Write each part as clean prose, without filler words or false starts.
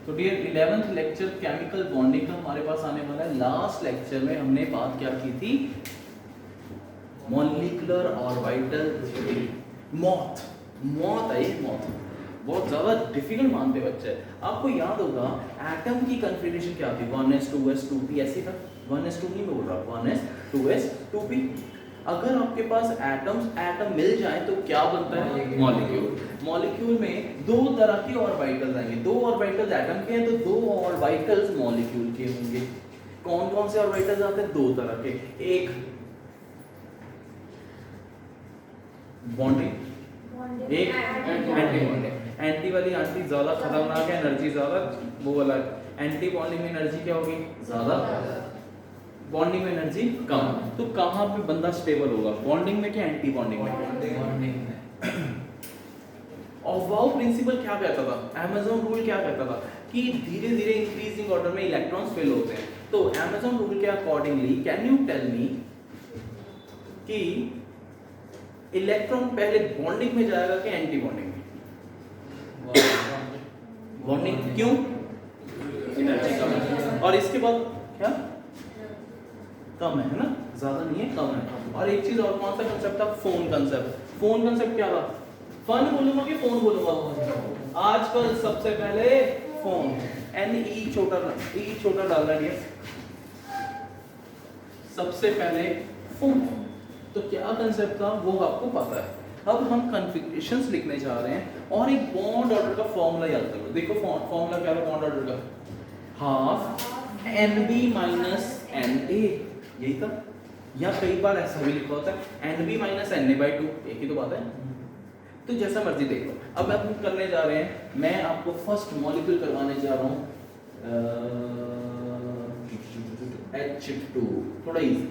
तो dear 11th lecture chemical bonding का हमारे पास आने वाला है। लास्ट लेक्चर में हमने बात क्या की थी, मॉलिक्यूलर ऑर्बिटल थ्योरी। मौत आई, मौत बहुत ज्यादा डिफिकल्ट मानते बच्चे। आपको याद होगा एटम की कॉन्फ़िगरेशन क्या थी, 1s 2s 2p ऐसी था। 1s 2 नहीं बोल रहा, 1s 2s 2p। अगर आपके पास एटम मिल जाए तो क्या बनता है, मॉलिक्यूल। मॉलिक्यूल में दो तरह के ऑर्बिटल्स आएंगे, दो ऑर्बिटल्स एटम के हैं तो दो ऑर्बिटल्स मॉलिक्यूल के होंगे। कौन कौन से ऑर्बिटल्स आते हैं, दो तरह के। एक बॉन्डिंग, एक एंटी बॉन्डिंग। एंटी वाली आंटी ज्यादा खतरनाक है, एनर्जी ज्यादा, वो वाला एंटी बॉन्डिंग में एनर्जी क्या होगी, ज्यादा, बॉन्डिंग में एनर्जी कम। तो कहां पे बंदा स्टेबल होगा, बॉन्डिंग में क्या एंटी बॉन्डिंग में? बॉन्डिंग में। ऑफ प्रिंसिपल क्या कहता था, अमेज़न रूल क्या कहता था कि धीरे धीरे इंक्रीजिंग ऑर्डर में इलेक्ट्रॉन्स फिल होते हैं। तो अमेज़न रूल के accordingly can you tell me कि इलेक्ट्रॉन पहले बॉन्डिंग में जाएगा कि एंटी बॉन्डिंग में? बॉन्डिंग, क्यों? एनर्जी कम है। और इसके बाद क्या, कम है ना, ज्यादा नहीं है, कम है। और एक चीज और, कौन सा कंसेप्ट था, फोन कंसेप्ट। फोन कंसेप्ट क्या था, फन बोलूंगा कि फोन बोलूंगा? आजकल सबसे पहले फोन, एन ई छोटा डालना है, सबसे पहले फोन। तो क्या कंसेप्ट था वो आपको पता है। अब हम कॉन्फ़िगरेशंस लिखने जा रहे हैं और एक बॉन्ड ऑर्डर का फॉर्मूला याद करो। देखो फॉर्मूला क्या है बॉन्ड ऑर्डर का, हाफ NB माइनस NA, यही था। या कई बार ऐसा भी लिखा होता है NB माइनस NA/2, एक ही तो बात है। तो जैसा मर्जी देख लो। अब हम करने जा रहे हैं, मैं आपको फर्स्ट मॉलिक्यूल करवाने जा रहा हूँ H2, थोड़ा इजी।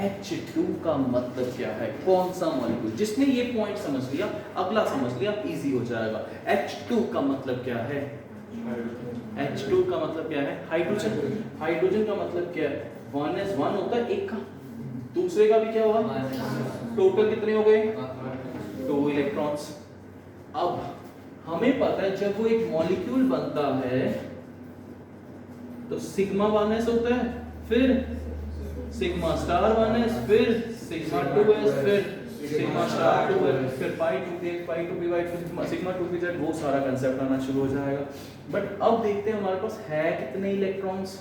H2 का मतलब क्या है, कौन सा मॉलिक्यूल? जिसने ये पॉइंट समझ लिया अगला समझ लिया, इजी हो जाएगा। H2 का मतलब क्या है, H2 का मतलब क्या है, हाइड्रोजन। हाइड्रोजन का मतलब क्या है, 1s1 होता है एक का, दूसरे का भी क्या होगा, टोटल कितने हो गए, 2 इलेक्ट्रॉन्स। अब हमें पता है जब वो एक मॉलिक्यूल बनता है तो सिग्मा 1s होता है, फिर सिग्मा स्टार 1s, फिर सिग्मा 2s, फिर सिग्मा स्टार 2s, फिर पाई 2p pi 2p by sigma 2pz, वो सारा कंसेप्ट आना शुरू हो जाएगा। बट अब देखते हैं हमारे पास है कितने इलेक्ट्रॉन्स,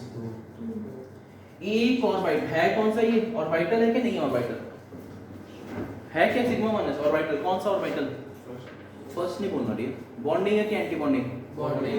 एक ऑर्बिटल है, कौन सा ये ऑर्बिटल है कि नहीं ऑर्बिटल है, क्या सिग्मा 1s ऑर्बिटल, कौन सा ऑर्बिटल, फर्स्ट नहीं बोलना डियर, बॉन्डिंग है कि एंटी बॉन्डिंग,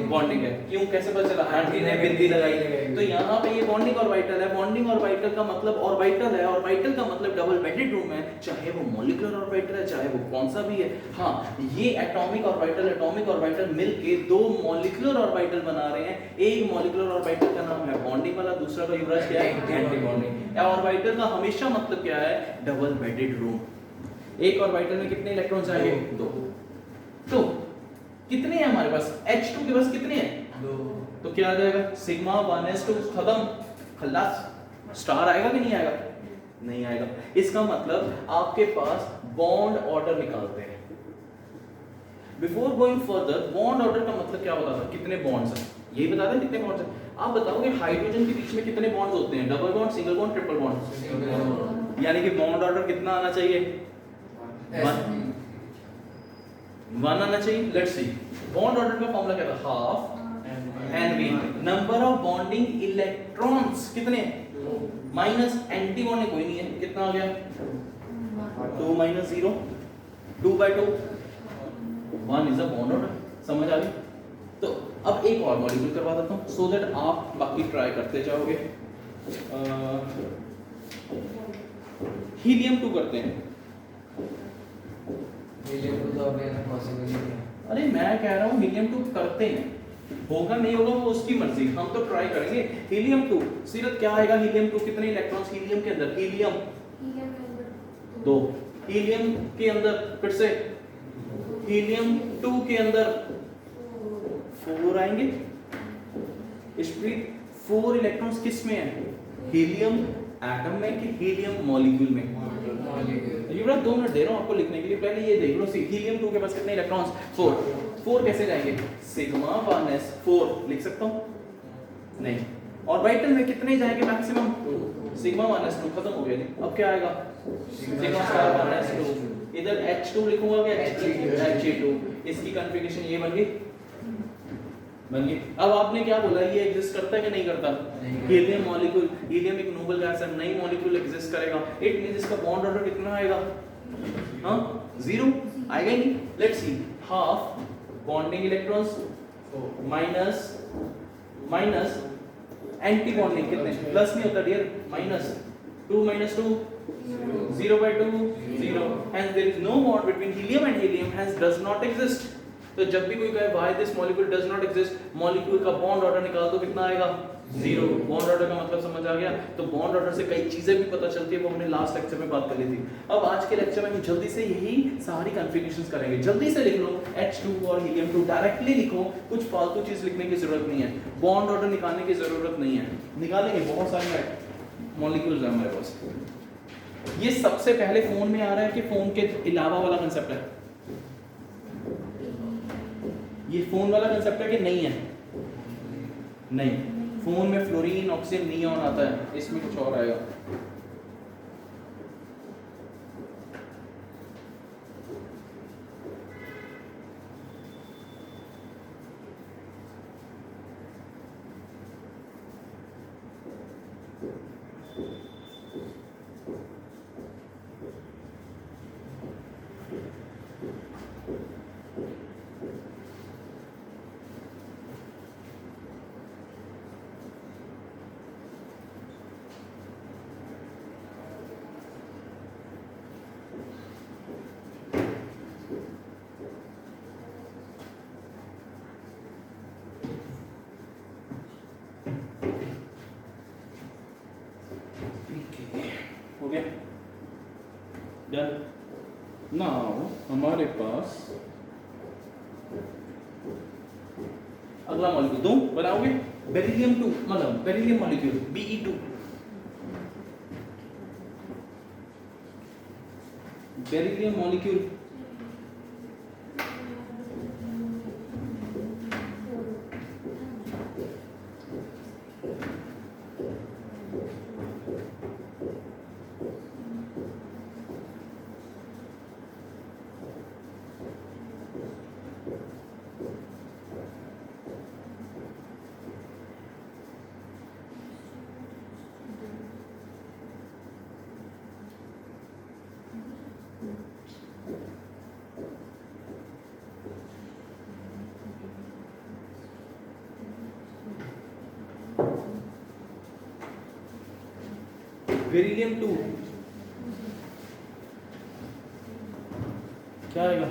बॉन्डिंग है। क्यों, कैसे पता चला, आंटी ने बिंदी लगाई। तो यहाँ पे ये बॉन्डिंग ऑर्बिटल है। बॉन्डिंग ऑर्बिटल का मतलब ऑर्बिटल है, ऑर्बिटल का मतलब डबल बेडेड रूम है, चाहे वो मॉलिक्यूलर ऑर्बिटल है चाहे वो कौन सा भी है। हाँ, ये एटॉमिक ऑर्बिटल मिलके दो मॉलिक्यूलर ऑर्बिटल बना रहे हैं। एक मॉलिक्यूलर ऑर्बिटल का नाम है बॉन्डिंग वाला, दूसरा का युवराज क्या है, एंटी बॉन्डिंग। ऑर्बिटल का हमेशा मतलब क्या है, डबल बेडेड रूम। एक ऑर्बिटल में कितने इलेक्ट्रॉन्स आएंगे, 2। तो कितने हैं हमारे पास, H2 के पास कितने हैं, 2। तो क्या आ जाएगा, सिग्मा 1s2 खत्म, खल्लास। स्टार आएगा कि नहीं आएगा, नहीं आएगा। इसका मतलब आपके पास बॉन्ड ऑर्डर निकालते हैं। Before going further, bond order का मतलब क्या होता था, कितने बॉन्ड्स हैं, यही बता दें कितने बॉन्ड्स हैं। आप बताओगे हाइड्रोजन के बीच में कितने बॉन्ड्स होते हैं, double bond, single bond, triple bond. यानी कि बॉन्ड ऑर्डर कितना आना चाहिए, 1 आना चाहिए। लेट्स सी, बॉन्ड ऑर्डर का फॉर्मूला क्या था, half NB, number of bonding electrons कितने, माइनस एंटी बॉन्डिंग कोई नहीं है, कितना आ गया, 2 minus 0, 2/2, 1 is a bond order. समझ आ गई? तो अब एक और मॉलिक्यूल करवा देता हूँ सो दैट आप बाकी ट्राई करते जाओगे। हीलियम 2 करते हैं। हीलियम 2 तो अभी पॉसिबल नहीं है। अरे मैं कह रहा हूँ हीलियम 2 करते हैं, होगा नहीं होगा वो उसकी मर्जी, हम तो ट्राई करेंगे। हीलियम 2 सिर्फ क्या आएगा, हीलियम 2 कितने इलेक्ट्रॉन्स हीलियम के अंदर, हीलियम 2, हीलियम के अंदर फिर से हीलियम 2 के अंदर 4 आएंगे। स्प्लिट 4 इलेक्ट्रॉन्स किस में है, हीलियम एटम में कि हीलियम मॉलिक्यूल में, ये बड़ा 2 मिनट दे रहा हूँ आपको लिखने के लिए, पहले ये देख लो। हीलियम 2 के पास कितने इलेक्ट्रॉन्स? 4 कैसे जाएंगे? सिग्मा 1s4 लिख सकता हूँ? नहीं। ऑर्बिटल में कितने जाएंगे मैक्सिमम? सिग्मा 1s2 खत्म हो गया। नहीं अब क्या आएगा? Sigma star 1s2। इधर H2 लिखूंगा क्या? He2। इसकी कॉन्फ़िगरेशन ये बन गई। अब आपने क्या बोला, ये एग्जिस्ट करता है कि नहीं करता? हीलियम मॉलिक्यूल, हीलियम एक नोबल गैस है, नई मॉलिक्यूल एग्जिस्ट करेगा, इट मींस इसका बॉन्ड ऑर्डर कितना आएगा? हाँ 0 आएगा ही नहीं। Let's see, half bonding electrons minus anti bonding कितने? प्लस नहीं होता dear, -2 - 2 0/2 0, hence there is no bond between helium and helium, hence does not exist। तो जब भी कोई कहे why this molecule does not exist, molecule का बॉन्ड ऑर्डर निकाल दो, कितना आएगा? 0। बॉन्ड ऑर्डर का मतलब समझ आ गया? तो बॉन्ड ऑर्डर से कई चीजें भी पता चलती है, वो हमने लास्ट लेक्चर में बात कर ली थी। अब आज के लेक्चर में हम जल्दी से यही सारी कॉन्फ़िगरेशंस करेंगे। जल्दी से लिख लो H2 और हीलियम 2 डायरेक्टली लिखो, कुछ फालतू चीज लिखने की जरूरत नहीं है, बॉन्ड ऑर्डर निकालने की जरूरत नहीं है। निकालेंगे, बहुत सारे मॉलिक्यूल्स हैं हमारे पास। ये सबसे पहले फोन में आ रहा है कि फोन के अलावा वाला कांसेप्ट है? ये फोन वाला कांसेप्ट है कि नहीं है? नहीं, फोन में फ्लोरीन, ऑक्सीजन, नियॉन आता है, इसमें कुछ और आएगा। नाउ हमारे पास अगला मॉलिक्यूल दो बनाओगे। बेरिलियम 2 मतलब beryllium molecule Be2, beryllium molecule beryllium 2 क्या आएगा?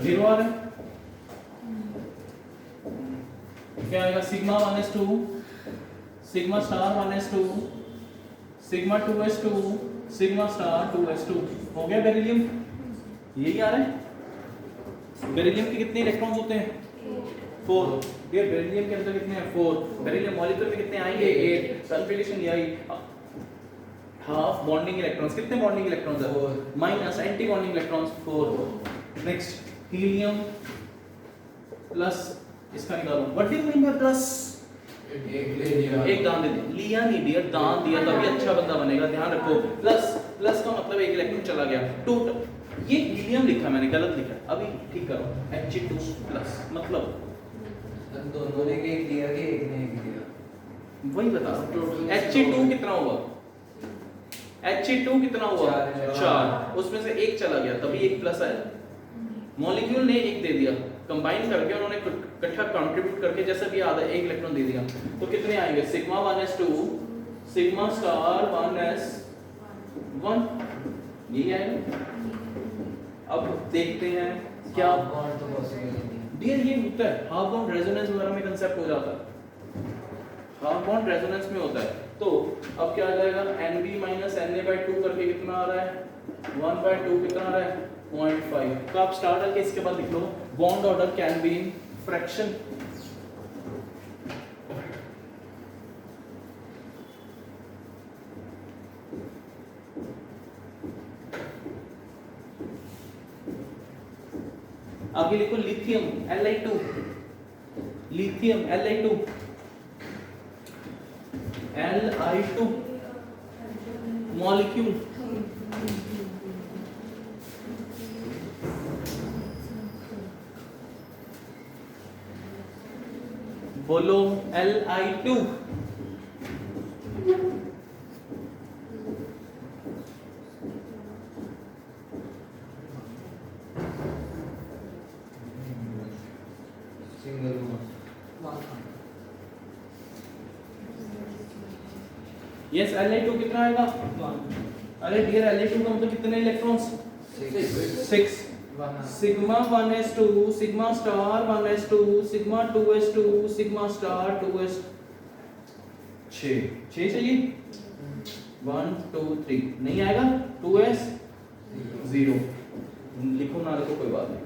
0 आ रहा है। क्या आएगा? Sigma 1s2, sigma star 1s2, sigma 2s2, sigma star 2s2। हो गया बेरिलियम, यही आ रहा है। बेरिलियम के कितने इलेक्ट्रॉन्स होते हैं? 4। ये बेरिलियम के अंदर कितने हैं? 4। बेरिलियम मॉलिक्यूल में कितने आएंगे? 8। कॉन्फ़िगरेशन यही, हाफ बॉन्डिंग इलेक्ट्रॉन्स, कितने बॉन्डिंग इलेक्ट्रॉन्स है? 4 minus anti bonding electrons 4। Next helium plus, इसका निकालो। What do you mean by plus? एक दान दे दिया, लिया नहीं डियर, दान दिया तभी अच्छा बंदा बनेगा, ध्यान रखो। प्लस प्लस का मतलब एक इलेक्ट्रॉन चला गया। टोटल ये हीलियम लिखा मैंने, गलत लिखा, अभी ठीक करो। He2 प्लस मतलब दोनों ने एक दिया कि एक ने एक दिया, वही बता। He2 कितना हुआ? He2 कितना हुआ? 4। उसमें से एक चला गया तभी एक प्लस आया। मॉलिक्यूल ने एक दे दिया, कंबाइन करके उन्होंने इकट्ठा कंट्रीब्यूट करके जैसा भी आधा एक इलेक्ट्रॉन दे दिया, तो कितने आएंगे? Sigma 1s2, sigma star 1s1, यही आएगा। अब देखते हैं क्या बॉन्ड तो पॉसिबल नहीं है डियर, ये होता है हाफ बॉन्ड रेजोनेंस वगैरह में कंसेप्ट हो जाता है, हाफ बॉन्ड रेजोनेंस में होता है। तो अब क्या आ जाएगा? Nb - Na/2 करके कितना आ रहा है? 1/2 कितना आ रहा है? 0.5। तो आप स्टार्ट करके इसके बाद लिख लो bond order can be in fraction. आगे लिखो lithium Li2, lithium Li2, Li2 molecule, बोलो Li2। सिंगल यस Li2 कितना आएगा? अरे डियर Li2 का मतलब कितने electrons? 6। Sigma 1s2 sigma star 1s2 sigma 2s2 sigma star 2s 6 चाहिए 1 2 3 नहीं आएगा 2s 0 लिखो ना लिखो कोई बात नहीं।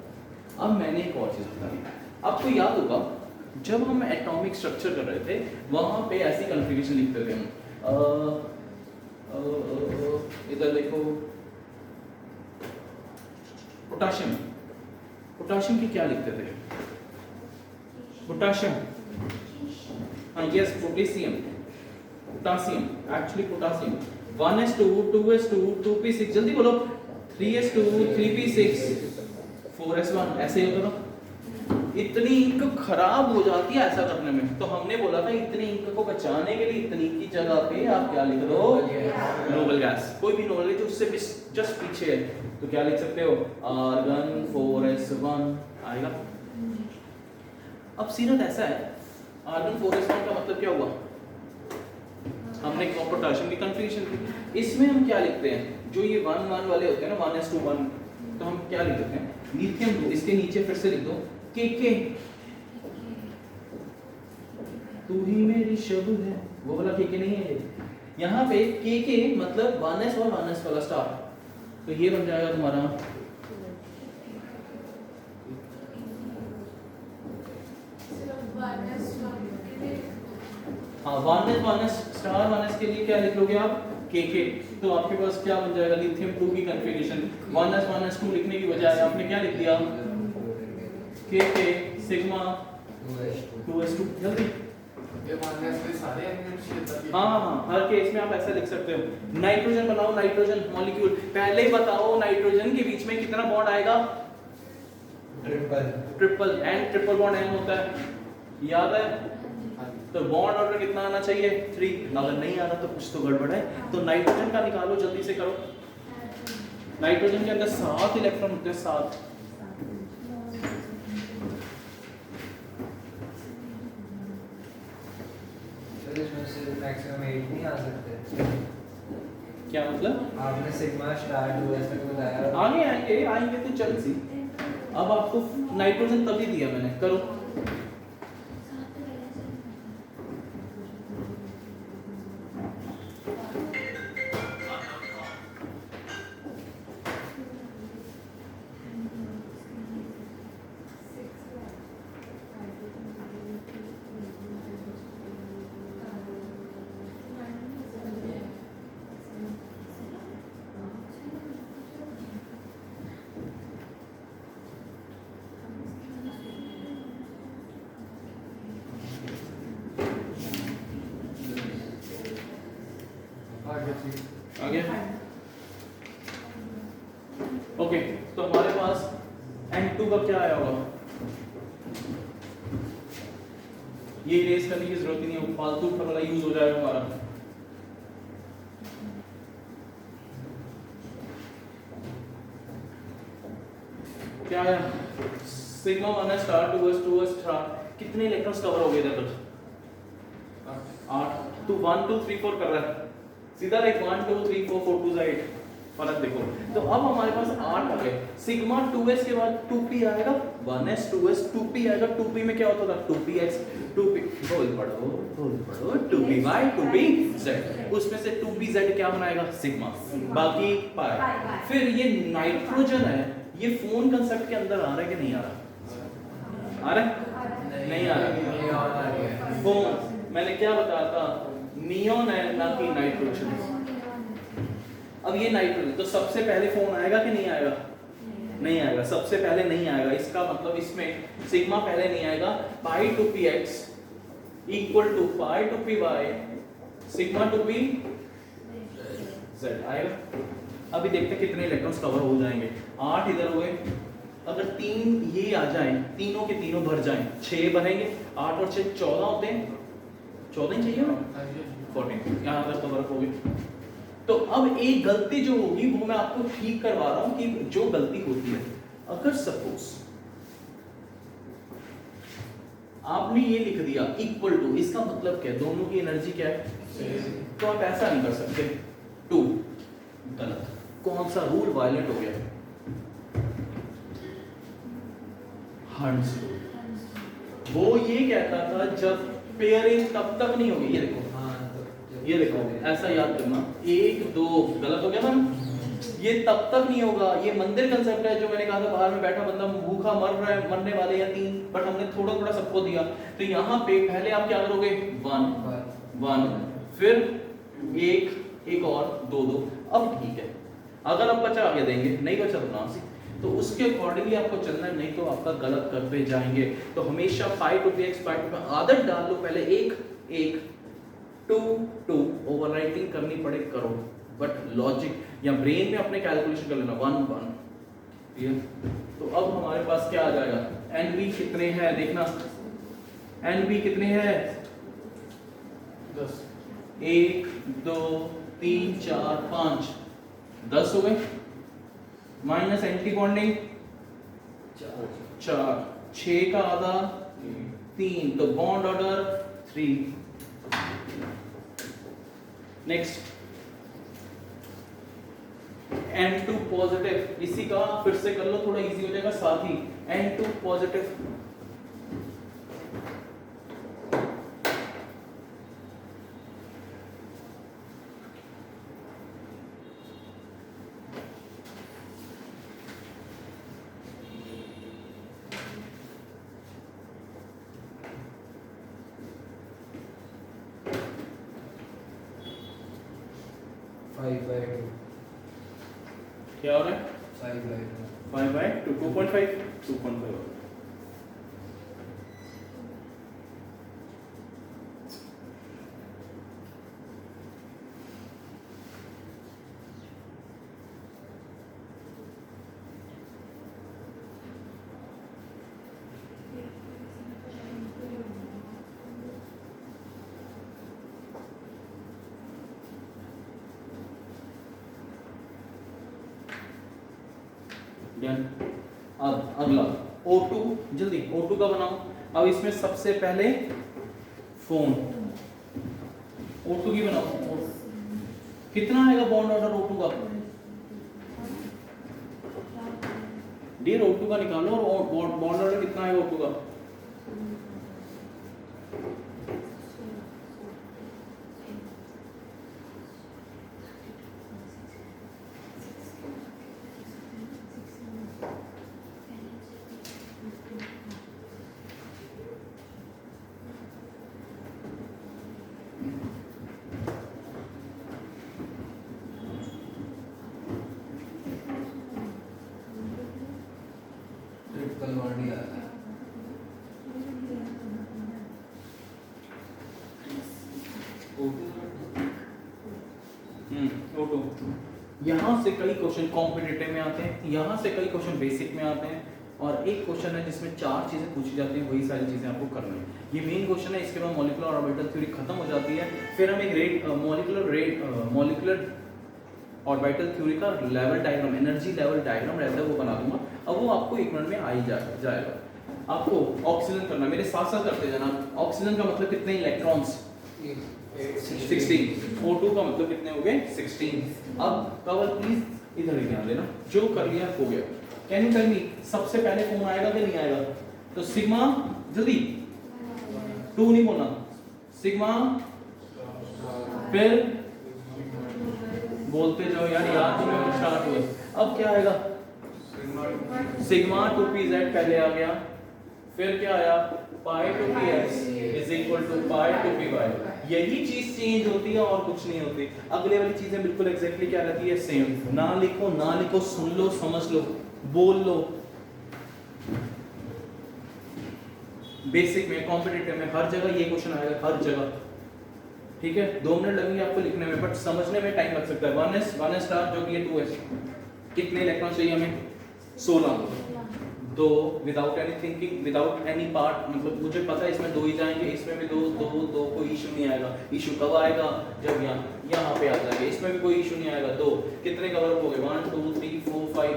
अब मैंने एक और चीज बताई, आपको याद होगा जब हम एटॉमिक स्ट्रक्चर कर रहे थे वहां पे ऐसी कॉन्फ़िगरेशन लिखते थे हम इधर देखो पोटाशियम, पोटाशियम की क्या लिखते थे? पोटाशियम, हाँ yes potassium, potassium actually potassium 1s2 2s2 2p6 जल्दी बोलो 3s2 3p6 4s1 ऐसे ही होता ना। इतनी इंक खराब हो जाती है ऐसा करने में, तो हमने बोला था इतनी इंक को बचाने के लिए इतनी की जगह पे आप क्या लिख दो नोबल गैस, कोई भी नोबल गैस जो उससे जस्ट पीछे है तो क्या लिख सकते हो आर्गन 4s1 आएगा। अब सीरत ऐसा है आर्गन 4s1 का मतलब क्या हुआ, हमने पोटेशियम की कॉन्फ़िगरेशन की, इसमें हम क्या लिखते हैं जो ये 1 1 वाले होते हैं ना 1s2 1 तो हम क्या लिख देते हैं लिथियम 2, इसके नीचे फिर से लिख दो के तू ही मेरी शब है, वो वाला के नहीं है ये, यहाँ पे के मतलब 1s और 1s वाला स्टार, तो ये बन जाएगा तुम्हारा हाँ 1s स्टार 1s के लिए क्या लिख लोगे आप के, तो आपके पास क्या बन जाएगा लिथियम 2 की कॉन्फ़िगरेशन 1s 2 लिखने की बजाय आपने क्या लिख दिया के सिग्मा 2s2 जल्दी ये मानने से सारे एलिमेंट्स ये तभी हाँ हर केस में आप ऐसा लिख सकते हो। नाइट्रोजन बनाओ, नाइट्रोजन मॉलिक्यूल पहले ही बताओ नाइट्रोजन के बीच में कितना बॉन्ड आएगा triple and triple bond N होता है याद है, तो बॉन्ड ऑर्डर कितना आना चाहिए 3, अगर नहीं आ रहा तो कुछ तो गड़बड़ है, तो नाइट्रोजन का निकालो जल्दी से करो। नाइट्रोजन के अंदर 7 इलेक्ट्रॉन होते हैं 7, इसमें से मैक्सिमम 8 नहीं आ सकते, क्या मतलब आपने सिग्मा स्टार 2s तक बताया, आगे आएंगे आएंगे तो चल सी। अब आपको नाइट्रोजन तभी दिया मैंने, करो आगे। ओके तो हमारे पास N2 का क्या आया होगा, ये इरेज करने की जरूरत ही नहीं है, फालतू का वाला यूज हो जाएगा हमारा। क्या है sigma 1s star 2s 2s star, कितने इलेक्ट्रॉन्स कवर हो गए इधर तक 8, तो 1 2 3 4 कर रहा है सीधा, लाइक 1 2 3 4 4 2 8 फर्क देखो। तो अब हमारे पास 8 आ गए, सिग्मा 2s के बाद 2p आएगा 1s 2s 2p आएगा, 2p में क्या होता था 2px 2p बोल पढ़ो 2py 2pz, उसमें से 2pz क्या बनाएगा सिग्मा, बाकी पाई। फिर ये नाइट्रोजन है, ये फोन कांसेप्ट के अंदर आ रहा है कि नहीं आ रहा, आ रहा है नहीं आ रहा, फोन मैंने क्या बताया था नियॉन है ना कि नाइट्रोजन। अब ये नाइट्रोजन तो सबसे पहले फोन आएगा कि नहीं आएगा, नहीं आएगा, सबसे पहले नहीं आएगा। इसका मतलब इसमें सिग्मा पहले नहीं आएगा। Pi two P x equal to pi two P y sigma two P z आएगा। अभी देखते हैं कितने इलेक्ट्रॉन्स कवर हो जाएंगे। 8 इधर हुए, अगर 3 ये आ जाएं, तीनों के तीनों भर जाएं, 6 बनेंगे। 8 और 6 14 होते हैं, 14 ही चाहिए ना, 14 यहाँ तक कवर हो गए। तो अब एक गलती जो होगी वो मैं आपको ठीक करवा रहा हूं कि जो गलती होती है, अगर सपोज आपने ये लिख दिया इक्वल टू, इसका मतलब क्या है, दोनों की एनर्जी क्या है, तो आप ऐसा नहीं कर सकते। 2 गलत, कौन सा रूल वायलेट हो गया, हंस रूल। वो ये कहता था जब पेयरिंग तब तक नहीं होगी, ये देखो, ये देखो ऐसा याद करना, 1 2 गलत हो गया ना, ये तब तक नहीं होगा। ये मंदिर कंसेप्ट है जो मैंने कहा था, बाहर में बैठा बंदा भूखा मर रहा है, मरने वाले या 3, बट हमने थोड़ा थोड़ा सबको दिया। तो यहाँ पे पहले आप क्या करोगे, 1 1, फिर 1 और 2 2। अब ठीक है, अगर आप बचा आगे देंगे, नहीं बचा तो ना, तो उसके अकॉर्डिंगली आपको चलना है, नहीं तो आपका गलत करते जाएंगे। तो हमेशा pi two P x pi two में आदत डाल लो, पहले 1 1 2 2 ओवरराइटिंग करनी पड़े करो, बट लॉजिक या ब्रेन में अपने कैलकुलेशन कर लेना 1 1। ठीक, तो अब हमारे पास क्या आ जाएगा, एनबी कितने हैं देखना, एनबी कितने हैं 10, 1 2 3 4 5 10 हो गए, माइनस एंटी बॉन्डिंग 4 6 का आधा 3, तो bond order 3। Next N2 positive, इसी का फिर से कर लो, थोड़ा इजी हो जाएगा। साथ ही N2 पॉजिटिव, क्या हो रहा है 5/2 2.5 2.5। अब अगला O2, जल्दी O2 का बनाओ। अब इसमें सबसे पहले फोन O2 की बनाओ। कितना आएगा बॉन्ड ऑर्डर O2 का, डियर O2 का निकालो, और बॉन्ड ऑर्डर कितना आएगा O2 का, O2। यहाँ से कई क्वेश्चन कॉम्पिटिटिव में आते हैं, यहाँ से कई क्वेश्चन बेसिक में आते हैं, और एक क्वेश्चन है जिसमें 4 चीजें पूछी जाती हैं, वही सारी चीजें आपको करनी है। ये मेन क्वेश्चन है, इसके बाद मॉलिक्यूलर ऑर्बिटल थ्योरी खत्म हो जाती है। फिर हम एक मॉलिक्यूलर ऑर्बिटल थ्योरी का level diagram, energy level diagram रहता है, वो बना दूंगा। अब वो आपको 1 मिनट में आ ही जाएगा। आपको ऑक्सीजन करना, मेरे साथ साथ करते जाना। ऑक्सीजन का मतलब कितने इलेक्ट्रॉन्स, 16। O2 का मतलब कितने हो गए, 16। अब कवल प्लीज इधर ही ध्यान देना, जो कर लिया हो गया। कैन यू टेल मी सबसे पहले कौन आएगा कि नहीं आएगा, तो सिग्मा, जल्दी 2 नहीं बोलना, सिग्मा, फिर बोलते जाओ यार, याद में स्टार्ट हुए। अब क्या आएगा, सिग्मा 2pz पहले आ गया, फिर क्या आया pi two P x is equal to pi two P y. यही चीज चेंज होती है और कुछ नहीं होती। अगले वाली चीजें बिल्कुल एग्जैक्टली क्या रहती है, सेम। ना लिखो, सुन लो, समझ लो, बोल लो। बेसिक में, कॉम्पिटिटिव में, हर जगह ये क्वेश्चन आएगा, हर जगह। ठीक है, 2 मिनट लगेंगे आपको लिखने में, बट समझने में टाइम लग सकता है। 1s स्टार जो कि है 2s, कितने इलेक्ट्रॉन चाहिए हमें? 16। दो, without any thinking, without any part, मतलब मुझे पता है इसमें 2 ही जाएंगे, इसमें भी 2, कोई इशू नहीं आएगा। इशू कब आएगा? जब यहाँ पे आ जाएगा। इसमें भी कोई इशू नहीं आएगा। 2 कितने कवर हो गए? 1 2 3 4 5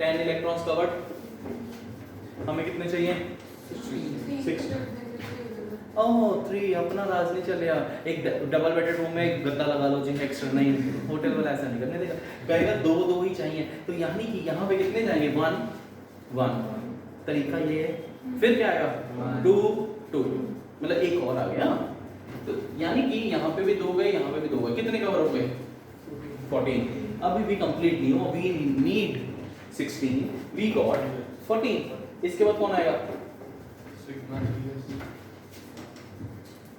10 इलेक्ट्रॉन्स कवर्ड। हमें कितने चाहिए? 6। ओह 3, अपना राज नहीं चलेगा। एक डबल बेडेड रूम में एक गद्दा लगा लो जी एक्स्ट्रा। नहीं, होटल वाला ऐसा नहीं करने देगा, कहेगा 2 ही चाहिए। तो यानी कि यहाँ पे कितने जाएंगे? 1 तरीका ये है। फिर क्या आएगा? 2 मतलब एक और आ गया। तो यानी कि यहाँ पे भी 2 गए, यहाँ पे भी 2 गए। कितने कवर हो गए? 14। अभी भी कंप्लीट नहीं हो, वी नीड 16, वी गॉट 14। इसके बाद कौन आएगा?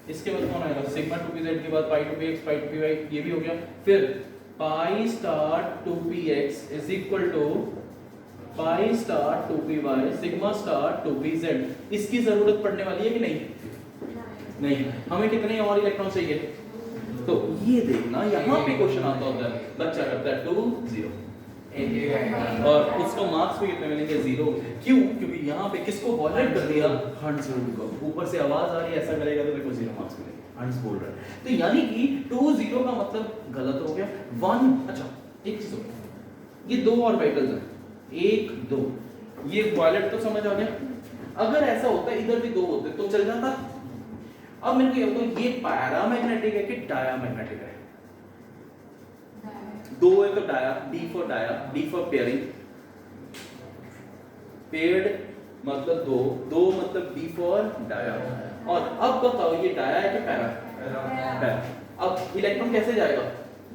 इसके बाद कौन आएगा? सिग्मा 2pz के बाद पाई 2px, पाई 2py, ये भी हो गया। फिर pi star 2px is equal to pi star 2py sigma star 2pz। इसकी जरूरत पड़ने वाली है कि नहीं? नहीं। हमें कितने और इलेक्ट्रॉन चाहिए? तो ये देखना, यहाँ पे क्वेश्चन आता होता है, बच्चा करता है 2 0 और उसको मार्क्स भी कितने मिलेंगे? 0। क्यों? क्योंकि यहाँ पे किसको वॉलेट कर दिया? हंस को। ऊपर से आवाज आ रही है, ऐसा करेगा तो देखो 0 मार्क्स मिलेंगे। हंस बोल रहा है। तो यानी कि 2 0 का मतलब गलत हो गया। 1 अच्छा एक चीज हो गया, ये 2 ऑर्बिटल्स हैं, 1 2, ये वॉलेट तो समझ आ गया। अगर ऐसा होता इधर भी 2 होते तो चल जाता। अब मेरे को ये बताओ, ये पैरामैग्नेटिक है कि डायामैग्नेटिक है? 2 है तो dia, D for pairing, paired मतलब 2 मतलब डी फॉर डाया। और अब बताओ ये डाया है कि पैरा? अब इलेक्ट्रॉन कैसे जाएगा?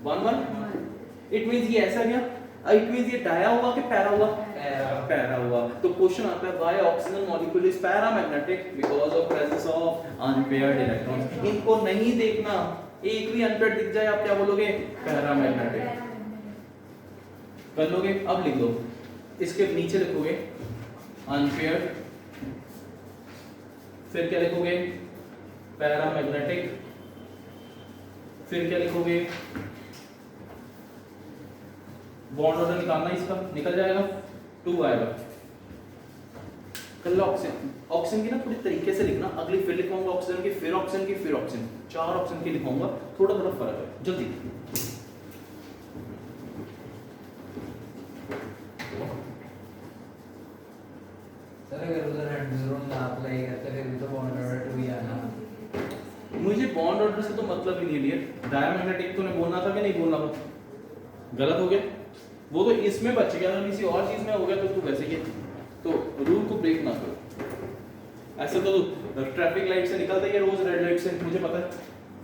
1 1। इट मींस ये ऐसा गया, इट मींस ये डाया हुआ कि पैरा हुआ? पैरा हुआ। तो क्वेश्चन आता है why oxygen molecule is paramagnetic? Because of presence of unpaired electrons. इनको नहीं देखना, एक भी अनपेयर्ड दिख जाए आप क्या बोलोगे? पैरामैग्नेटिक कर लोगे। अब लिख दो, इसके नीचे लिखोगे अनपेयर्ड, फिर क्या लिखोगे? पैरामैग्नेटिक, फिर क्या लिखोगे? बॉन्ड ऑर्डर निकालना, इसका निकल जाएगा 2 आएगा। कल ऑक्सीजन की ना पूरी तरीके से लिखना, अगली फिर लिखूंगा ऑक्सीजन की, फिर ऑक्सीजन की, फिर ऑक्सीजन, 4 ऑक्सीजन की लिखूंगा। थोड़ा थोड़ा फर्क है, जल्दी। सर अगर उधर हेडरोन ना अप्लाई करते फिर तो बॉन्ड ऑर्डर 2 ही आना। मुझे बॉन्ड ऑर्डर से तो मतलब ही नहीं है डियर। डायमैग्नेटिक तूने बोलना था कि नहीं बोलना था? गलत हो गया वो, तो इसमें बच गया, अगर किसी और चीज में हो गया तो तू वैसे ही। तो रूल को ब्रेक ना करो। ऐसे तो ट्रैफिक लाइट से निकलता ही है रोज, रेड लाइट से, मुझे पता है,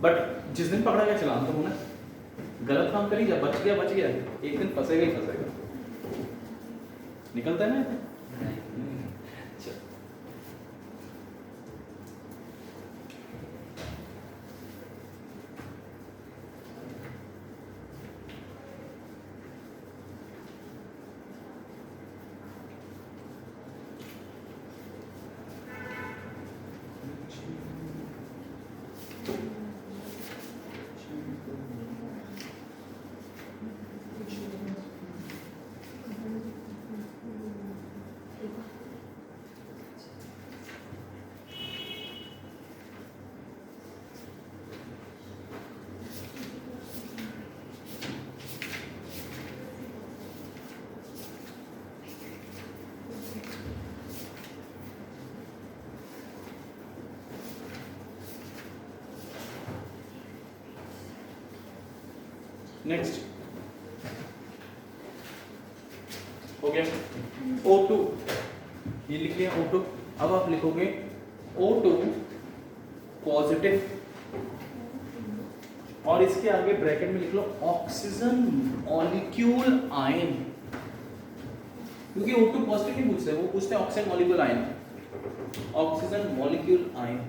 बट जिस दिन पकड़ा गया चलान तो होना। गलत काम करी जा, बच गया, एक दिन फंसेगा ही फंसेगा। निकलता है ना? नेक्स्ट हो गया O2, ये लिख लिया O2। अब आप लिखोगे O2 पॉजिटिव और इसके आगे ब्रैकेट में लिख लो ऑक्सीजन मॉलिक्यूल आयन, क्योंकि O2 पॉजिटिव नहीं पूछते, वो पूछते हैं oxygen molecule ion. Oxygen molecule ion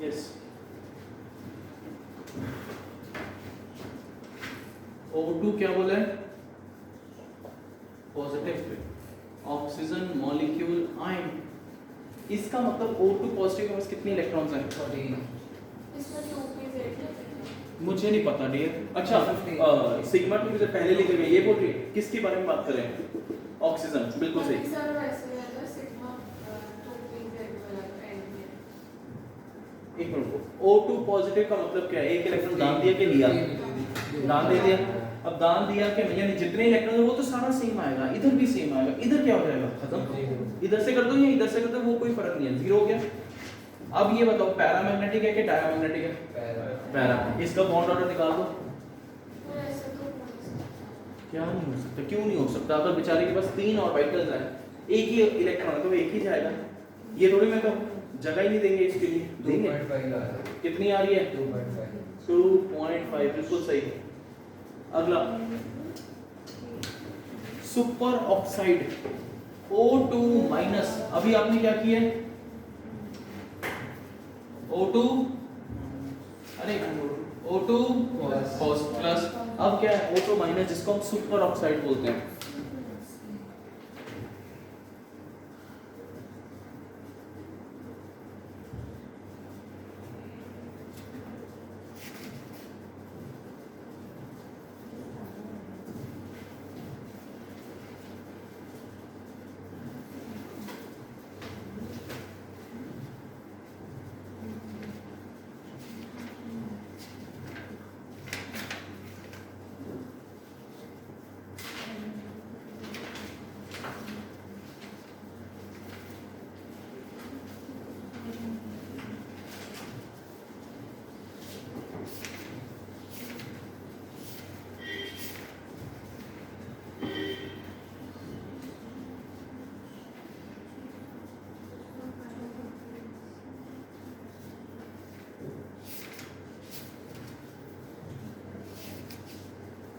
yes O2 क्या बोला है पॉजिटिव ऑक्सीजन मॉलिक्यूल आयन इसका मतलब O2 पॉजिटिव के पास कितने इलेक्ट्रॉन्स हैं इसमें 2 p z मुझे नहीं पता डियर अच्छा सिग्मा 2 से पहले लिखे गए ये बोल रही है किसके बारे में बात कर रहे हैं ऑक्सीजन बिल्कुल सही सर वैसे है सिग्मा 2 p z वाला एंड में एक मिनट O2 पॉजिटिव का मतलब क्या है एक इलेक्ट्रॉन दान दिया कि लिया दान दे दिया अब दान दिया कि यानी जितने इलेक्ट्रॉन वो तो सारा सेम आएगा इधर भी सेम आएगा इधर क्या हो जाएगा खत्म इधर से कर दो या इधर से कर दो वो कोई फर्क नहीं है जीरो हो गया अब ये बताओ पैरामैग्नेटिक है कि डायमैग्नेटिक है पैरा इसका बॉन्ड ऑर्डर निकाल दो तो ऐसा तो हो नहीं सकता। क्या नहीं हो सकता क्यों नहीं हो सकता अगर बेचारे के पास 3 ऑर्बिटल्स हैं एक ही इलेक्ट्रॉन है तो एक ही जाएगा ये थोड़ी मैं कहूं जगह ही नहीं देंगे इसके लिए देंगे 2.5 कितनी आ रही है 2.5 2.5 बिल्कुल सही अगला सुपर ऑक्साइड O2 माइनस अभी आपने क्या किया O2 अरे O2 प्लस अब क्या है O2 माइनस जिसको हम सुपर ऑक्साइड बोलते हैं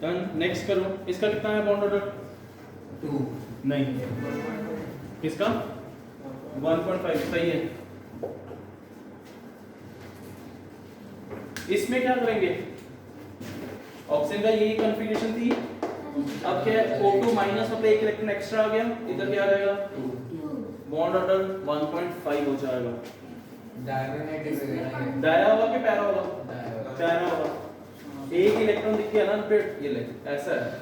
डन नेक्स्ट करो इसका कितना है बॉन्ड ऑर्डर 2 नहीं किसका 1.5 सही है इसमें क्या करेंगे ऑक्सीजन का यही कॉन्फ़िगरेशन थी अब क्या है O2 माइनस मतलब एक इलेक्ट्रॉन एक्स्ट्रा आ गया इधर क्या आ जाएगा बॉन्ड ऑर्डर 1.5 हो जाएगा डायमैग्नेटिक है डाया होगा कि पैरा होगा ना पैरा होगा एक इलेक्ट्रॉन दिख गया ना अनपेड ये ले ऐसा है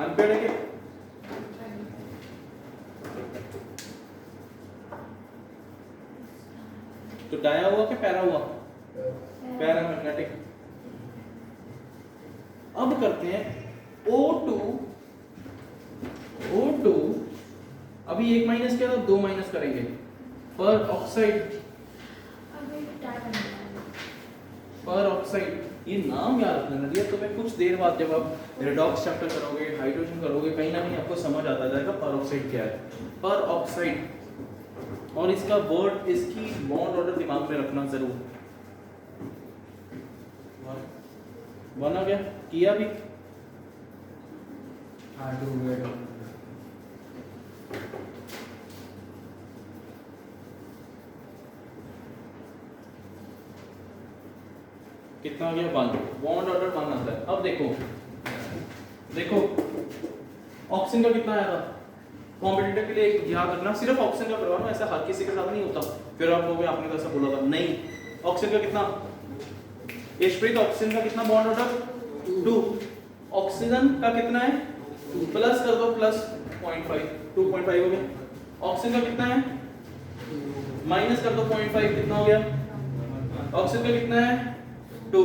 अनपेड है कि तो डाया हुआ कि पैरा हुआ पैरामैग्नेटिक अब करते हैं O2 अभी एक माइनस किया था 2 माइनस करेंगे पर ऑक्साइड अभी टाइम पर ऑक्साइड ये नाम याद रखना नदिया तुम्हें कुछ देर बाद जब आप रेडॉक्स चैप्टर करोगे हाइड्रोजन करोगे कहीं ना कहीं आपको समझ आता जाएगा पर ऑक्साइड क्या है पर ऑक्साइड और इसका वर्ड इसकी बॉन्ड ऑर्डर दिमाग में रखना जरूर बना गया किया भी हां 2 वेट कितना आ गया 1 बॉन्ड ऑर्डर 1 आता है अब देखो ऑक्सीजन का कितना आया था कॉम्पिटिटर के लिए याद रखना सिर्फ ऑक्सीजन का करवाना ऐसा हर किसी के साथ नहीं होता फिर आप लोग आपने कैसा बोला था नहीं ऑक्सीजन का कितना इशप्रीत ऑक्सीजन का कितना बॉन्ड ऑर्डर 2 ऑक्सीजन का कितना है प्लस कर दो प्लस 0.5 2.5 हो गया ऑक्सीजन का कितना है माइनस कर दो 0.5 कितना हो गया ऑक्सीजन का कितना है 2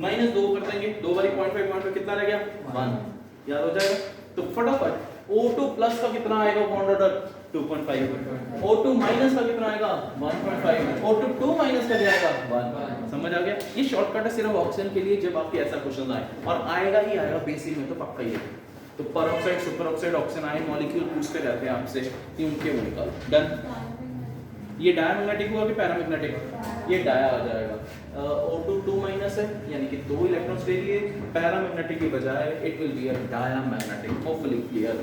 माइनस 2 कर देंगे 2 बारी 0.5 कितना रह गया 1 याद हो जाएगा तो फटाफट O2 प्लस का कितना आएगा बॉन्ड ऑर्डर 2.5 O2 माइनस का कितना आएगा 1.5 O2 2 माइनस का जाएगा 1 समझ समझ आ गया? ये शॉर्टकट है सिर्फ ऑक्सीजन के लिए जब आपके ऐसा क्वेश्चन आए, और आएगा ही आएगा बेसिक में तो पक्का ही है। तो पर oxide super oxide oxygen ion molecule पूछते रहते हैं आपसे कि उनके वो निकाल। डन। ये डायमैग्नेटिक हुआ कि पैरामैग्नेटिक? ये डाया आ जाएगा। O2 2 माइनस है यानी कि 2 इलेक्ट्रॉन्स ले लिए, पैरामैग्नेटिक के बजाय it will be a diamagnetic. Hopefully clear.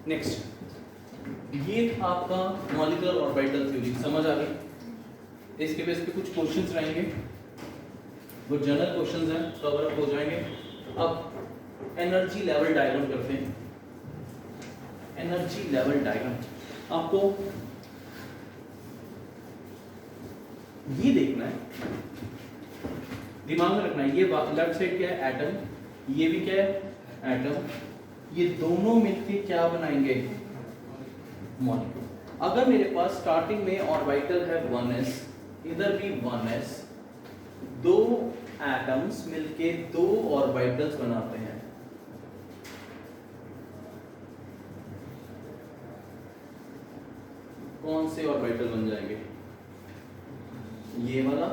Next, ये आपका मॉलिक्यूलर ऑर्बिटल थ्योरी समझ आ गई। इसके बेस पे कुछ क्वेश्चंस रहेंगे, वो जनरल क्वेश्चंस हैं, कवर अप हो जाएंगे। अब एनर्जी लेवल डायग्राम करते हैं। एनर्जी लेवल डायग्राम आपको ये देखना है, दिमाग में रखना है। ये लेफ्ट साइड क्या है? एटम। ये भी क्या है? एटम। ये दोनों मिलके क्या बनाएंगे? मॉलिक्यूल। अगर मेरे पास स्टार्टिंग में ऑर्बिटल है 1s, इधर भी 1s, दो एटम्स मिलके दो ऑर्बिटल्स बनाते हैं। कौन से ऑर्बिटल बन जाएंगे? ये वाला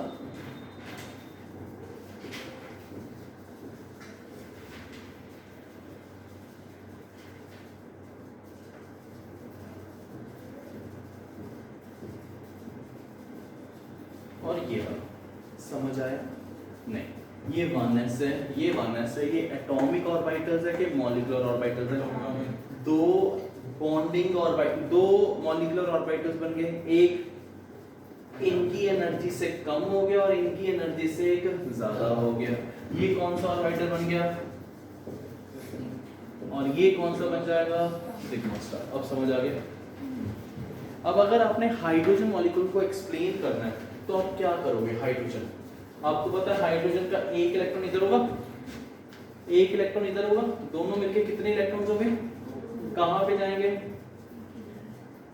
और ये वाला। समझ आया? नहीं, ये 1s है, ये 1s है। ये एटॉमिक ऑर्बिटल्स है कि मॉलिक्यूलर ऑर्बिटल्स है? दो बॉन्डिंग ऑर्बिटल, दो मॉलिक्यूलर ऑर्बिटल्स बन गए। एक इनकी एनर्जी से कम हो गया और इनकी एनर्जी से एक ज्यादा हो गया। ये कौन सा ऑर्बिटल बन गया? और ये कौन सा बन जाएगा? Sigma star. अब समझ आ गया? अब अगर आपने हाइड्रोजन मॉलिक्यूल को एक्सप्लेन करना है तो आप क्या करोगे? हाइड्रोजन, आपको पता है हाइड्रोजन का एक इलेक्ट्रॉन इधर होगा, एक इलेक्ट्रॉन इधर होगा, दोनों मिलके कितने इलेक्ट्रॉन्स हो गए? कहां पे जाएंगे?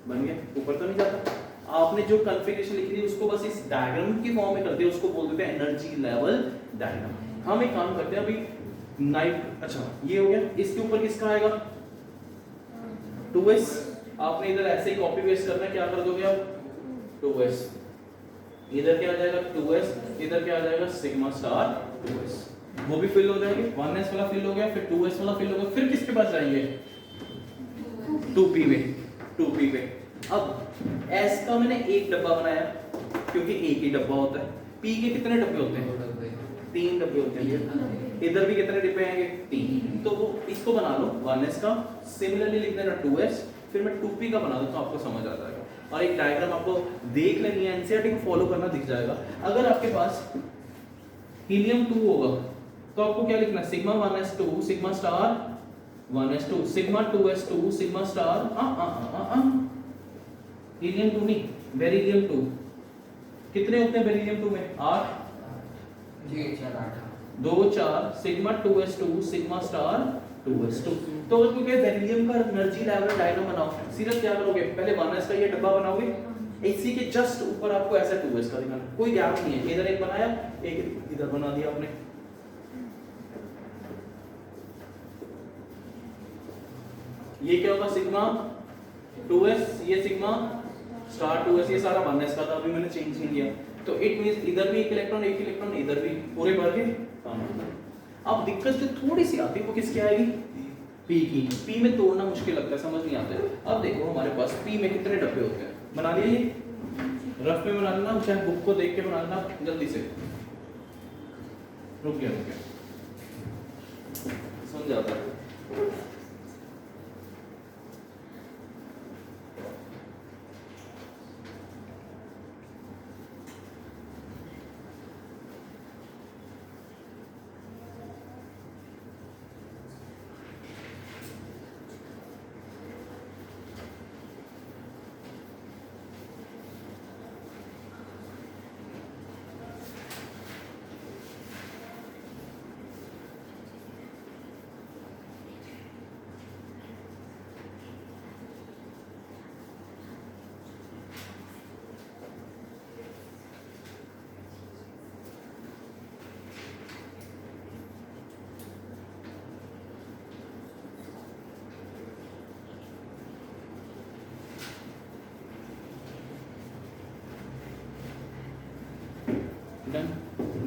बन गया, ऊपर तो नहीं जाता। आपने जो कॉन्फ़िगरेशन लिखी थी उसको बस इस डायग्राम की फॉर्म में कर दिया, उसको बोल देते हैं एनर्जी लेवल डायग्राम। हम एक काम करते हैं अभी नाइट। अच्छा ये हो गया, इसके ऊपर किसका आएगा? 2s। आपने इधर ऐसे ही कॉपी पेस्ट करना है, क्या कर दोगे आप? 2s। इधर क्या आ जाएगा? 2s। इधर क्या आ जाएगा? Sigma star 2s। वो भी फिल हो जाएंगे। 1s वाला फिल हो गया, फिर 2s वाला फिल हो गया, फिर किसके पास जाएंगे? 2p में। 2p पे अब s का मैंने एक डब्बा बनाया क्योंकि एक ही डब्बा होता है। p के कितने डब्बे होते हैं? 3 डब्बे होते हैं। इधर भी कितने डिब्बे आएंगे? 3। तो वो इसको बना लो 1s का, सिमिलरली लिख देना 2s, फिर मैं 2p का बना दूं तो आपको समझ आ जाएगा। और एक डायग्राम आपको देख लेनी है, एनसीईआरटी को फॉलो करना, दिख जाएगा। अगर आपके पास हीलियम 2 होगा तो आपको क्या लिखना है? Sigma 1s2 sigma star 1s2 sigma 2s2 sigma star helium 2 नहीं, बेरिलियम 2। कितने होते हैं बेरिलियम 2 में? 8। 2 4 sigma 2s2 sigma star 2s2। तो अगर क्योंकि बेरिलियम का एनर्जी लेवल डायग्राम बनाओ, सीधा क्या करोगे? पहले 1s का ये डब्बा बनाओगे, इसी के जस्ट ऊपर आपको ऐसा 2s का दिखाना, कोई गैप नहीं है। इधर एक बनाया, एक इधर बना दिया आपने। ये क्या होगा? सिग्मा 2s, ये सिग्मा स्टार 2s, ये सारा 1s का था, अभी मैंने चेंज नहीं किया। तो इट मींस इधर भी एक इलेक्ट्रॉन, इधर भी, पूरे भर के काम होता है। अब दिक्कत जो थोड़ी सी आती है वो किसकी आएगी? p की। p में तोड़ना मुश्किल लगता है, समझ नहीं आता है। अब देखो हमारे पास p में कितने डब्बे होते हैं, बना लिए ये रफ में बना लेना, चाहे बुक को देख के बना लेना जल्दी से। रुक गया समझ आता है।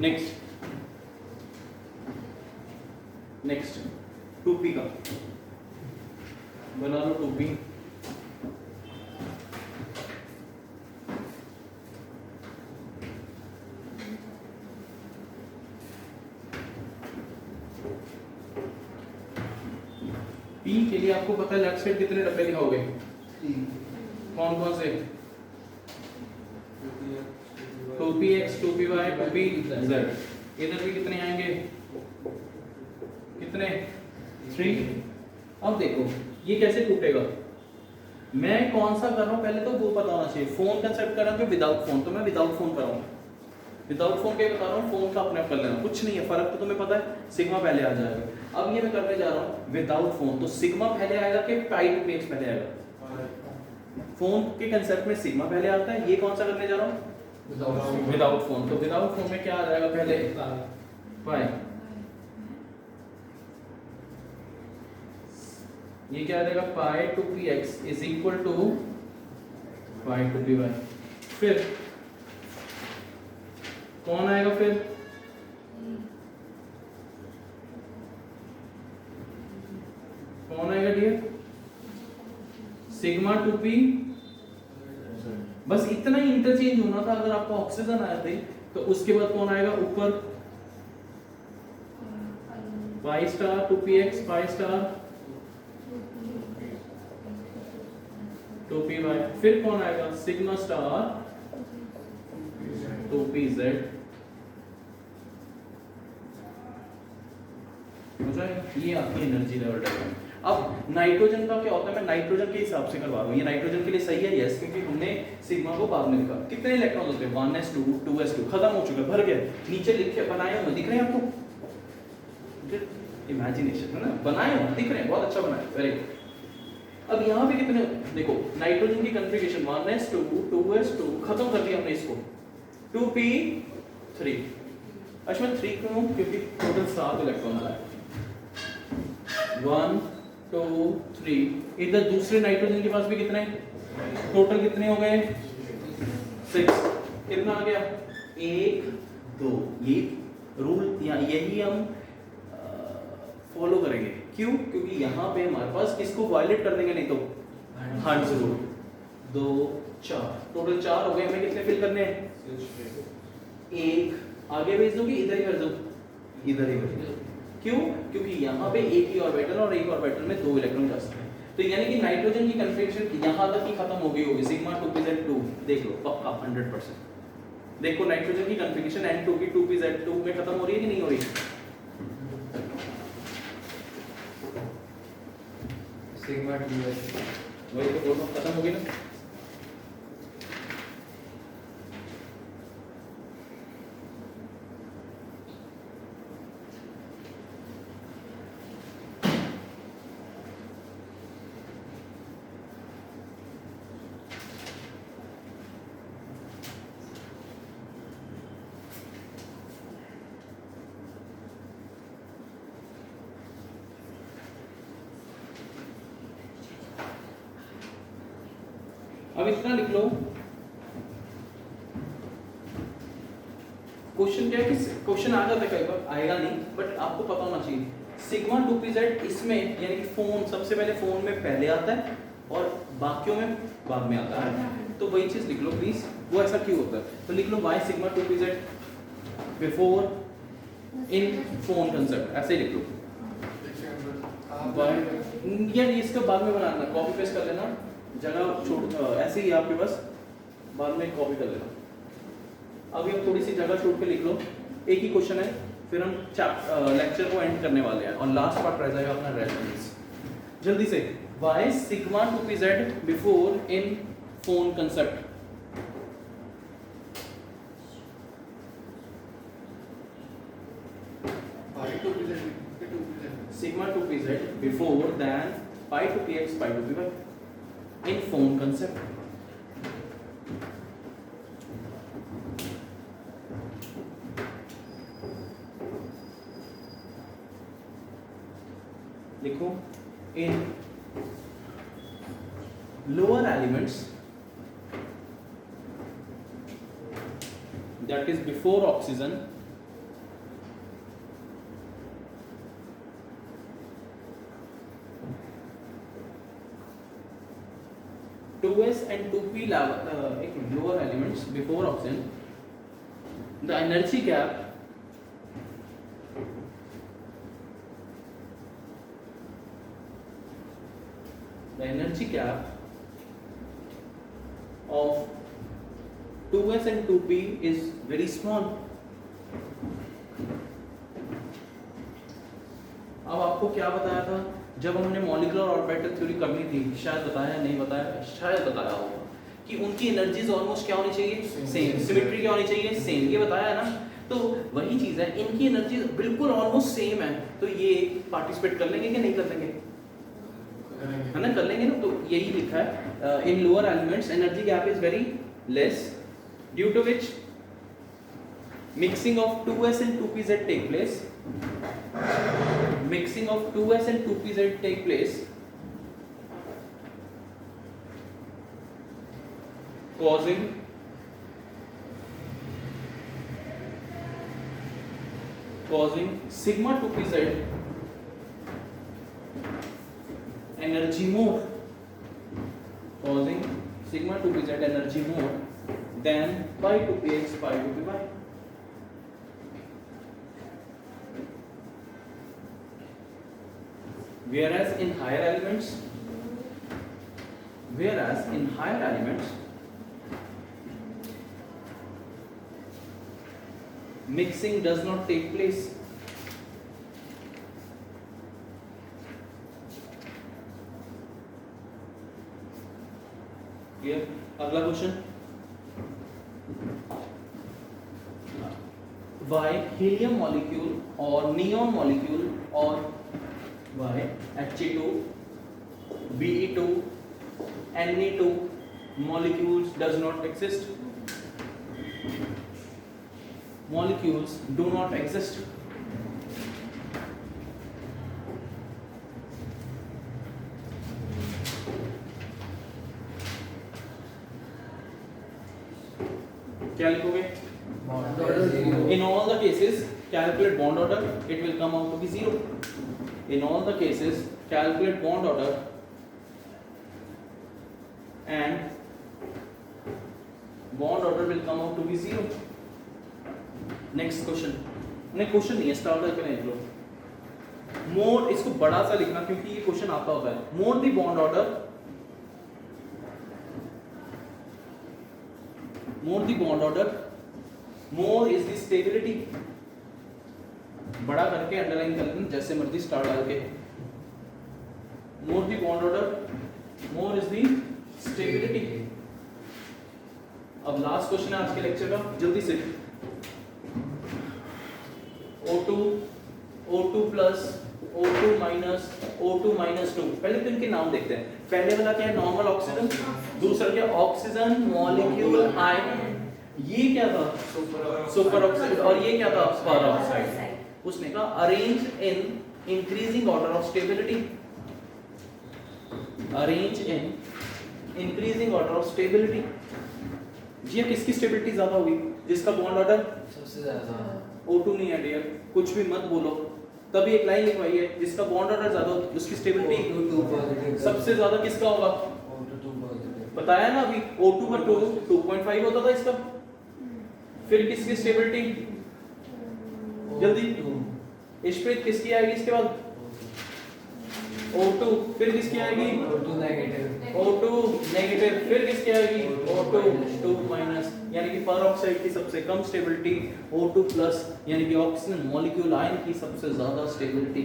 नेक्स्ट 2p का बना लो 2p। p के लिए आपको पता है लेफ्ट साइड कितने डब्बे लिखाओगे? कौन कौन से? 2px 2py 2pz। इधर भी कितने आएंगे? कितने? 3। अब देखो ये कैसे टूटेगा। मैं कौन सा कर रहा हूं पहले तो वो पता होना चाहिए। फोन कंसेप्ट कर रहा हूं कि विदाउट फोन, तो मैं विदाउट फोन कर रहा हूं। विदाउट फोन क्या बता रहा हूं? फोन का अपने आप कर लेना, कुछ नहीं है फर्क, तो तुम्हें पता है सिग्मा पहले आ जाएगा। अब ये मैं करने जा रहा हूं विदाउट फोन, तो सिग्मा पहले आएगा कि पाई टू पी एक्स पहले आएगा? फोन के कंसेप्ट में सिग्मा पहले आता है। ये कौन सा करने जा रहा हूं? Without phone. तो विदाउट फोन में क्या आ जाएगा पहले? पाई। ये क्या आ जाएगा? Pi two P x is equal to pi two P Y. फिर कौन आएगा? फिर कौन आएगा डियर? Sigma two P. बस इतना ही इंटरचेंज होना था। अगर आपको ऑक्सीजन आया थे तो उसके बाद कौन आएगा ऊपर? Pi star two P x pi star two P Y. फिर कौन आएगा? Sigma star two P Z. ये आपकी एनर्जी लेवल डायग्राम। अब नाइट्रोजन का क्या होता है? मैं नाइट्रोजन के हिसाब से करवा रहा हूँ। ये नाइट्रोजन के लिए सही है यस, क्योंकि हमने सिग्मा को बाद में लिखा। कितने इलेक्ट्रॉन होते हैं? 1s2 2s2 खत्म हो चुका, भर गया। नीचे लिखे बनाए हुए दिख रहे हैं आपको? इमेजिनेशन है ना, बनाए हुए दिख रहे हैं, बहुत अच्छा बनाया, वेरी गुड। अब यहाँ पे कितने देखो, नाइट्रोजन की कॉन्फ़िगरेशन 1s2 2s2 खत्म कर दिया हमने इसको, 2p3। अच्छा 3 क्यों? क्योंकि टोटल 7 इलेक्ट्रॉन आए, 1 2 3। इधर दूसरे नाइट्रोजन के पास भी कितने? टोटल कितने हो गए? 6। कितना आ गया? 1 2। ये रूल या यही हम फॉलो करेंगे। क्यों? क्योंकि यहाँ पे हमारे पास इसको वायलेट कर देंगे नहीं तो हंट्स रूल। 2 4 टोटल 4 हो गए। हमें कितने फिल करने हैं? 1 आगे भेज दूंगी, इधर ही कर दो, इधर ही कर दो। क्यों? क्योंकि यहाँ पे एक ही ऑर्बिटल और एक ऑर्बिटल में 2 इलेक्ट्रॉन जा सकते हैं। तो यानी कि नाइट्रोजन की कॉन्फ़िगरेशन यहाँ तक ही खत्म हो गई होगी। सिग्मा 2pz2 देख लो पक्का 100%। देखो नाइट्रोजन की कॉन्फ़िगरेशन n2 की 2pz2 में खत्म हो रही है कि नहीं हो रही? सिग्मा 2s वही तो दोनों खत्म हो गई ना। अब इतना लिख लो। क्वेश्चन क्या है कि क्वेश्चन आ जाता है कई बार, आएगा नहीं बट आपको पता होना चाहिए। सिग्मा 2pz इसमें यानी कि फोन सबसे पहले फोन में पहले आता है और बाकियों में बाद में आता है, तो वही चीज लिख लो प्लीज। वो ऐसा क्यों होता है? तो लिख लो y sigma 2pz before in phone concept, ऐसे ही लिख लो। यार इसका बाद में बनाना, कॉपी पेस्ट कर लेना, जगह छोड़ ऐसे ही आपके पास बाद में कॉपी कर लेना। अभी हम थोड़ी सी जगह छोड़ के लिख लो। एक ही क्वेश्चन है, फिर हम लेक्चर को एंड करने वाले हैं और लास्ट पार्ट रह जाएगा अपना रेफरेंस। जल्दी से y sigma 2pz before in phone concept. Sigma 2pz before than pi 2px pi 2py in phone concept. लिखो in lower elements that is before oxygen 2s and 2p lower elements before oxygen, the energy gap of 2s and 2p is very small. अब आपको क्या बताया था जब हमने molecular orbital theory करनी थी, शायद बताया नहीं बताया, शायद बताया होगा कि उनकी एनर्जीज ऑलमोस्ट क्या होनी चाहिए, सेम, सिमेट्री क्या होनी चाहिए, सेम, ये बताया है ना। तो वही चीज है, इनकी एनर्जी बिल्कुल ऑलमोस्ट सेम है, तो ये पार्टिसिपेट कर लेंगे कि नहीं कर लेंगे, है ना, कर लेंगे ना। तो यही लिखा है in lower elements energy gap is very less due to which mixing of 2s and 2pz take place, mixing of 2s and 2pz take place, causing sigma 2pz energy more, causing sigma 2pz energy more than pi 2px pi 2py. Whereas in higher elements, mixing does not take place. Clear? अगला question, why helium molecule or neon molecule or why He2, Be2, Ne2 molecules does not exist? Molecules do not exist. क्या लिखोगे? Bond order zero. In all the cases, calculate bond order. It will come out to be 0. In all the cases, calculate bond order and bond order will come out to be 0. Next question. नहीं question नहीं है, start करके नहीं लो। मोर, इसको बड़ा सा लिखना क्योंकि ये क्वेश्चन आता होता है। More the bond order, more the bond order, more is the stability. बड़ा करके अंडरलाइन कर लेना जैसे मर्जी स्टार डाल के। more the bond order, more is the stability. अब लास्ट क्वेश्चन है आज के लेक्चर का, जल्दी से। O2 plus O2 minus O2 minus 2, पहले तो इनके नाम देखते हैं। पहले वाला क्या है, नॉर्मल ऑक्सीजन, दूसरा क्या, ऑक्सीजन मॉलिक्यूल आयन, ये क्या था, सुपर ऑक्साइड, और ये क्या था, पर ऑक्साइड। उसने कहा arrange in increasing order of stability, arrange in increasing order of stability. ये किसकी स्टेबिलिटी ज्यादा होगी, जिसका बॉन्ड ऑर्डर सबसे ज्यादा O2 नहीं है डियर, कुछ भी मत बोलो, तभी एक लाइन लिखवाई है, जिसका बॉन्ड ऑर्डर ज्यादा हो उसकी स्टेबिलिटी O2 पॉजिटिव सबसे ज्यादा किसका होगा, O2 पॉजिटिव बताया ना अभी, O2 पर 2.5 होता था इसका। फिर किसकी स्टेबिलिटी, जल्दी, इश्प्रीत किसकी आएगी इसके बाद, O2, फिर किसकी आएगी, O2 नेगेटिव O2 नेगेटिव, फिर किसकी आएगी, O2 2 माइनस, यानी कि पर ऑक्साइड की सबसे कम स्टेबिलिटी, O2 प्लस यानी कि ऑक्सीजन मॉलिक्यूल आयन की सबसे ज्यादा स्टेबिलिटी।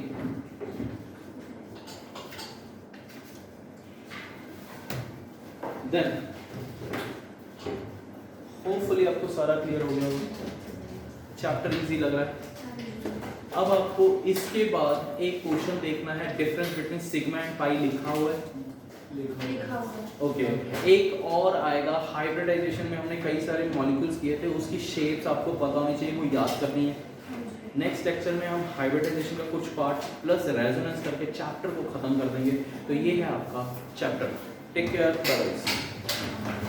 देन होपफुली आपको सारा क्लियर हो गया होगा, चैप्टर इजी लग रहा है। अब आपको इसके बाद एक क्वेश्चन देखना है, difference between sigma and pi लिखा हुआ है, लिखा हुआ ओके। एक और आएगा हाइब्रिडाइजेशन में, हमने कई सारे मॉलिक्यूल्स किए थे, उसकी शेप्स आपको पता होनी चाहिए, वो याद करनी है। नेक्स्ट लेक्चर में हम हाइब्रिडाइजेशन का कुछ पार्ट प्लस रेजोनेंस करके चैप्टर को खत्म कर देंगे। तो ये है आपका चैप्टर। Take care, bye.